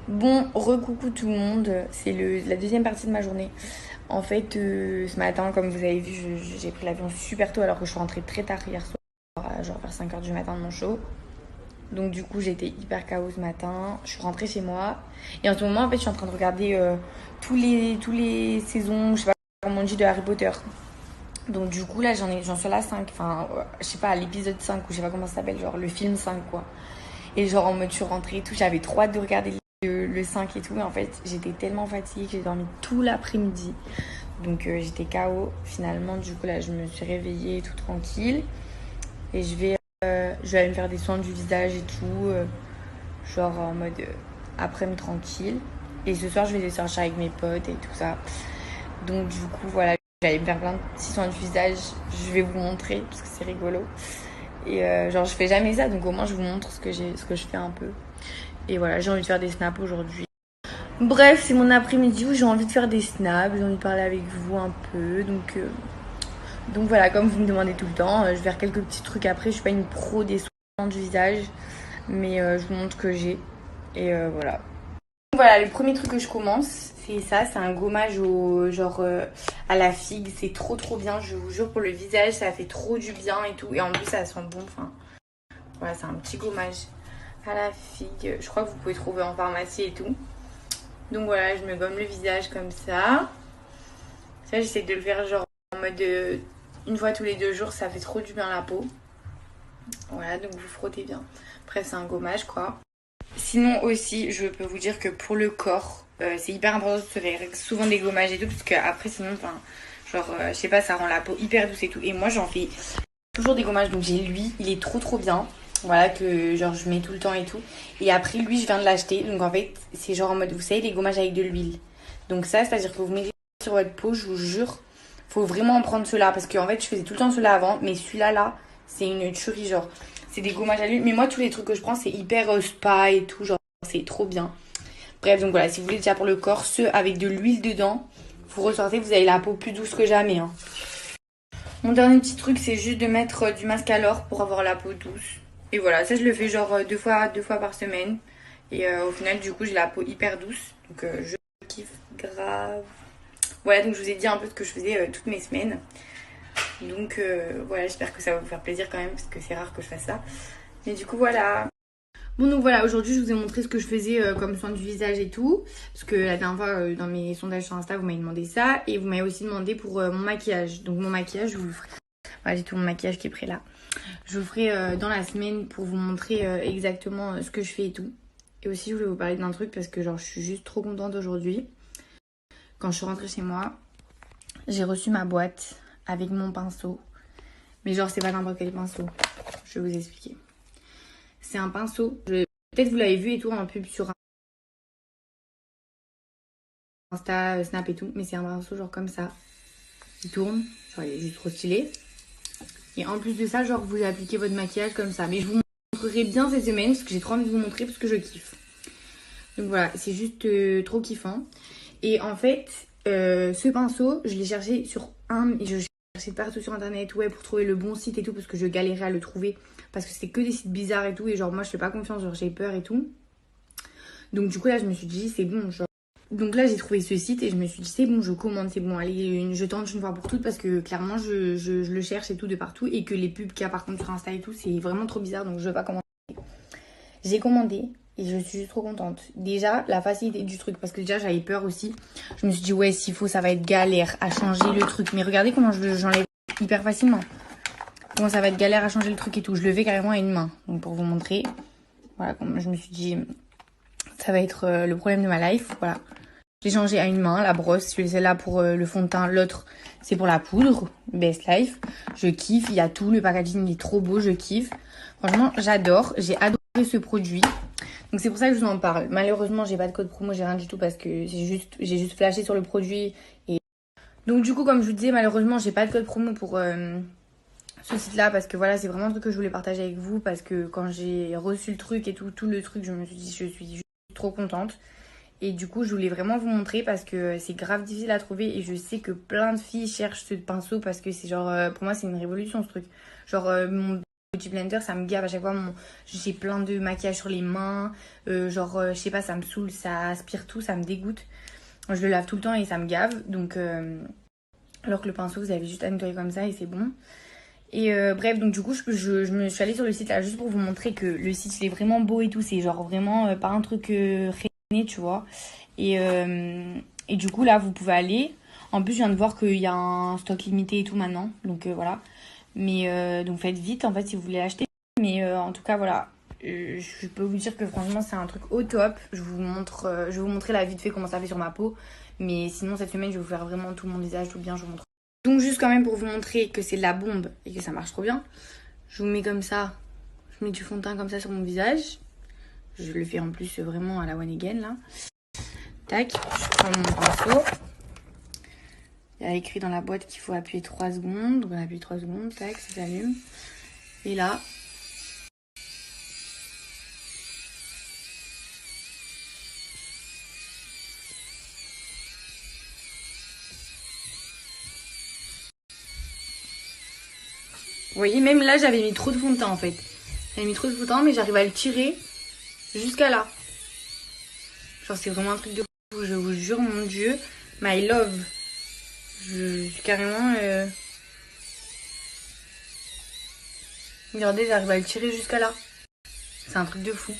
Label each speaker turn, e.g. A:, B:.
A: Bon, recoucou tout le monde, c'est la deuxième partie de ma journée. En fait, ce matin, comme vous avez vu, j'ai pris l'avion super tôt alors que je suis rentrée très tard hier soir, genre vers 5 heures du matin de mon show. Donc du coup, j'étais hyper KO ce matin. Je suis rentrée chez moi. Et en ce moment, en fait, je suis en train de regarder tous les saisons, je sais pas comment on dit, de Harry Potter. Donc du coup, là, j'en suis à la 5. Enfin, je sais pas, à l'épisode 5 ou je sais pas comment ça s'appelle, genre le film 5 quoi. Et genre en mode je suis rentrée et tout, j'avais trop hâte de regarder le 5 et tout. Et en fait, j'étais tellement fatiguée que j'ai dormi tout l'après-midi. Donc j'étais KO. Finalement, du coup, là, je me suis réveillée tout tranquille. Et je vais aller me faire des soins du visage et tout. Genre en mode après-midi tranquille. Et ce soir, je vais sortir avec mes potes et tout ça. Donc du coup, voilà, j'allais me faire plein de petits soins du visage. Je vais vous montrer parce que c'est rigolo. Et genre, je fais jamais ça. Donc au moins, je vous montre ce que je fais un peu. Et voilà, j'ai envie de faire des snaps aujourd'hui. Bref, c'est mon après-midi où j'ai envie de faire des snaps, j'ai envie de parler avec vous un peu. Donc voilà, comme vous me demandez tout le temps, je vais faire quelques petits trucs après. Je suis pas une pro des soins du visage, mais je vous montre ce que j'ai. Et voilà. Donc voilà, le premier truc que je commence, c'est ça, c'est un gommage à la figue. C'est trop trop bien, je vous jure, pour le visage, ça fait trop du bien et tout. Et en plus, ça sent bon. Enfin, voilà, c'est un petit gommage à la figue. Je crois que vous pouvez trouver en pharmacie et tout. Donc voilà, je me gomme le visage comme ça. Ça, j'essaie de le faire genre en mode une fois tous les 2 jours, ça fait trop du bien à la peau. Voilà, donc vous frottez bien. Bref, c'est un gommage quoi. Sinon aussi, je peux vous dire que pour le corps, c'est hyper important de se faire souvent des gommages et tout, parce qu'après sinon, enfin, genre, je sais pas, ça rend la peau hyper douce et tout. Et moi, j'en fais toujours des gommages, donc j'ai lui, il est trop trop bien. Voilà, que genre je mets tout le temps et tout. Et après, lui, je viens de l'acheter. Donc en fait, c'est genre en mode, vous savez, les gommages avec de l'huile. Donc ça, c'est-à-dire que vous mettez sur votre peau, je vous jure, faut vraiment en prendre cela. Parce qu'en fait, je faisais tout le temps cela avant, mais celui-là, là, c'est une tuerie, genre. C'est des gommages à l'huile. Mais moi, tous les trucs que je prends, c'est hyper spa et tout, genre, c'est trop bien. Bref, donc voilà, si vous voulez déjà pour le corps, ceux avec de l'huile dedans, vous ressortez, vous avez la peau plus douce que jamais, hein. Mon dernier petit truc, c'est juste de mettre du masque à l'or pour avoir la peau douce. Et voilà, ça je le fais genre deux fois par semaine. Et au final, du coup, j'ai la peau hyper douce. Donc je kiffe grave. Voilà, donc je vous ai dit un peu ce que je faisais toutes mes semaines. Donc voilà, j'espère que ça va vous faire plaisir quand même, parce que c'est rare que je fasse ça. Mais du coup, voilà. Bon, donc voilà, aujourd'hui, je vous ai montré ce que je faisais comme soin du visage et tout. Parce que la dernière fois, dans mes sondages sur Insta, vous m'avez demandé ça. Et vous m'avez aussi demandé pour mon maquillage. Donc mon maquillage, je vous le ferai. Voilà, j'ai tout mon maquillage qui est prêt là. Je vous ferai dans la semaine pour vous montrer exactement ce que je fais et tout. Et aussi, je voulais vous parler d'un truc parce que genre, je suis juste trop contente aujourd'hui. Quand je suis rentrée chez moi, j'ai reçu ma boîte avec mon pinceau. Mais genre, c'est pas n'importe quel pinceau. Je vais vous expliquer. C'est un pinceau. Peut-être vous l'avez vu et tout en pub sur Insta, Snap et tout. Mais c'est un pinceau genre comme ça. Il tourne. Genre, il est juste trop stylé. Et en plus de ça, genre, vous appliquez votre maquillage comme ça. Mais je vous montrerai bien cette semaine parce que j'ai trop envie de vous montrer parce que je kiffe. Donc voilà, c'est juste trop kiffant. Et en fait, ce pinceau, je l'ai cherché sur et je cherchais partout sur internet, ouais, pour trouver le bon site et tout, parce que je galérais à le trouver, parce que c'était que des sites bizarres et tout, et genre moi je fais pas confiance, genre j'ai peur et tout. Donc du coup là je me suis dit c'est bon, genre. Donc là j'ai trouvé ce site et je me suis dit c'est bon, je commande, c'est bon, allez, je tente une fois pour toutes, parce que clairement je le cherche et tout de partout, et que les pubs qu'il y a par contre sur Insta et tout, c'est vraiment trop bizarre, donc je veux pas commander. J'ai commandé et je suis juste trop contente. Déjà, la facilité du truc, parce que déjà j'avais peur aussi. Je me suis dit, ouais, s'il faut, ça va être galère à changer le truc. Mais regardez comment j'enlève hyper facilement. Comment ça va être galère à changer le truc et tout. Je le fais carrément à une main. Donc pour vous montrer, voilà, comme je me suis dit, ça va être le problème de ma life. Voilà. J'ai changé à une main, la brosse. Celle-là pour le fond de teint, l'autre c'est pour la poudre. Best Life. Je kiffe, il y a tout. Le packaging il est trop beau, je kiffe. Franchement, j'adore. J'ai adoré ce produit. Donc c'est pour ça que je vous en parle. Malheureusement, j'ai pas de code promo, j'ai rien du tout parce que j'ai juste flashé sur le produit. Et donc du coup, comme je vous disais, malheureusement, j'ai pas de code promo pour ce site-là parce que voilà, c'est vraiment un truc que je voulais partager avec vous parce que quand j'ai reçu le truc et tout le truc, je me suis dit, je suis juste trop contente. Et du coup, je voulais vraiment vous montrer parce que c'est grave difficile à trouver et je sais que plein de filles cherchent ce pinceau parce que c'est genre, pour moi, c'est une révolution ce truc. Genre, mon Beauty Blender, ça me gave à chaque fois. J'ai plein de maquillage sur les mains. Je sais pas, ça me saoule, ça aspire tout, ça me dégoûte. Je le lave tout le temps et ça me gave. Donc, alors que le pinceau, vous avez juste à nettoyer comme ça et c'est bon. Et bref, donc du coup, je me suis allée sur le site là juste pour vous montrer que le site il est vraiment beau et tout. C'est genre vraiment pas un truc réné, tu vois. Et du coup, là, vous pouvez aller. En plus, je viens de voir qu'il y a un stock limité et tout maintenant. Donc voilà. Mais donc faites vite en fait si vous voulez l'acheter. Mais en tout cas, voilà. Je peux vous dire que franchement, c'est un truc au top. Je vais vous montrer là vite fait comment ça fait sur ma peau. Mais sinon, cette semaine, je vais vous faire vraiment tout mon visage, tout bien. Je vous montre. Donc juste quand même pour vous montrer que c'est de la bombe et que ça marche trop bien. Je vous mets comme ça. Je mets du fond de teint comme ça sur mon visage. Je le fais en plus vraiment à la one again là. Tac, je prends mon pinceau. Il y a écrit dans la boîte qu'il faut appuyer 3 secondes. Donc on appuie 3 secondes, tac, ça s'allume. Et là, vous voyez, même là, j'avais mis trop de fond de teint en fait. J'avais mis trop de fond de teint, mais j'arrive à le tirer jusqu'à là. Genre, c'est vraiment un truc de fou. Je vous jure, mon Dieu. My love. Je suis carrément... Regardez, j'arrive à le tirer jusqu'à là. C'est un truc de fou.